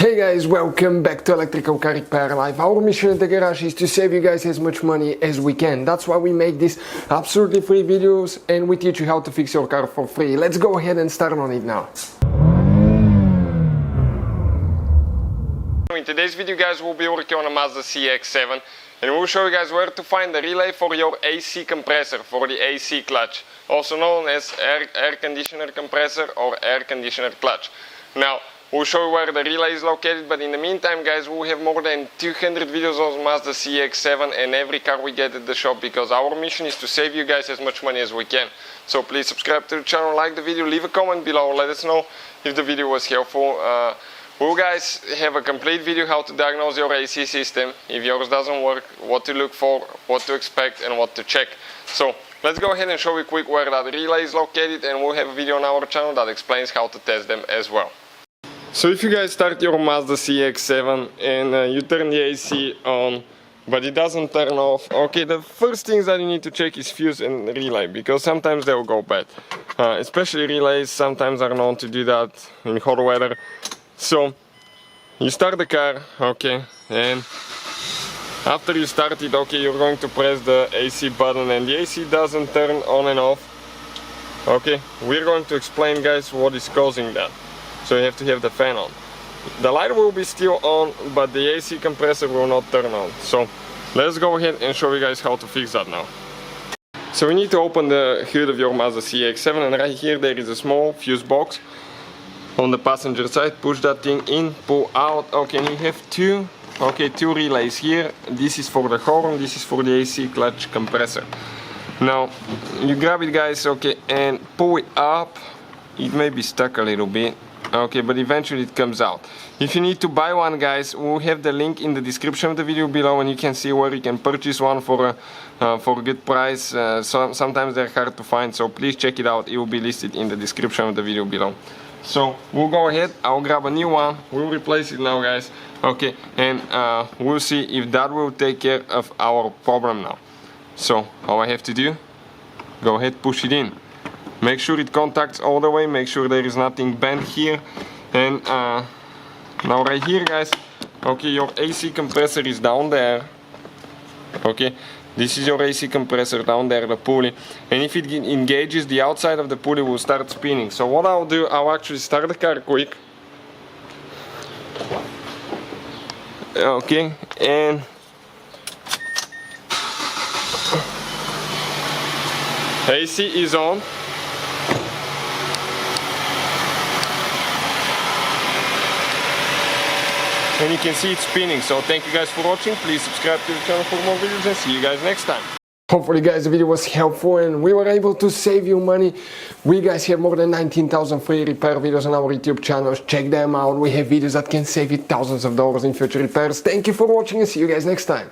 Hey guys, welcome back to Electrical Car Repair Live. Our mission at the garage is to save you guys as much money as we can. That's why we make these absolutely free videos and we teach you how to fix your car for free. Let's go ahead and start on it now. In today's video guys, we'll be working on a Mazda CX-7 and we'll show you guys where to find the relay for your AC compressor, for the AC clutch, also known as air conditioner compressor or air conditioner clutch. Now, we'll show you where the relay is located, but in the meantime guys, we'll have more than 200 videos on Mazda CX-7 and every car we get at the shop, because our mission is to save you guys as much money as we can. So please subscribe to the channel, like the video, leave a comment below, let us know if the video was helpful. We'll guys have a complete video how to diagnose your AC system, if yours doesn't work, what to look for, what to expect and what to check. So let's go ahead and show you quick where that relay is located, and we'll have a video on our channel that explains how to test them as well. So if you guys start your Mazda CX-7 and you turn the AC on, but it doesn't turn off, okay, the first things that you need to check is fuse and relay, because sometimes they will go bad. Especially relays sometimes are known to do that in hot weather. So you start the car, okay, and after you start it, okay, you're going to press the AC button and the AC doesn't turn on and off. Okay, we're going to explain guys what is causing that. So you have to have the fan on. The light will be still on, but the AC compressor will not turn on. So let's go ahead and show you guys how to fix that now. So we need to open the hood of your Mazda CX-7, and right here there is a small fuse box on the passenger side. Push that thing in, pull out. Okay, and you have two relays here. This is for the horn, this is for the AC clutch compressor. Now you grab it guys, okay, and pull it up. It may be stuck a little bit, okay, but eventually it comes out. If you need to buy one guys, we'll have the link in the description of the video below, and you can see where you can purchase one for a good price. Sometimes they're hard to find, so please check it out. It will be listed in the description of the video below. So we'll go ahead, I'll grab a new one, we'll replace it now guys, okay, and we'll see if that will take care of our problem now. So all I have to do, go ahead, push it in. Make sure it contacts all the way, make sure there is nothing bent here. And now right here guys, okay, your AC compressor is down there. Okay, this is your AC compressor down there, the pulley. And if it engages, the outside of the pulley will start spinning. So what I'll do, I'll actually start the car quick. Okay, and AC is on. And you can see it spinning. So thank you guys for watching. Please subscribe to the channel for more videos and see you guys next time. Hopefully guys the video was helpful and we were able to save you money. We guys have more than 19,000 free repair videos on our YouTube channels. Check them out. We have videos that can save you thousands of dollars in future repairs. Thank you for watching and see you guys next time.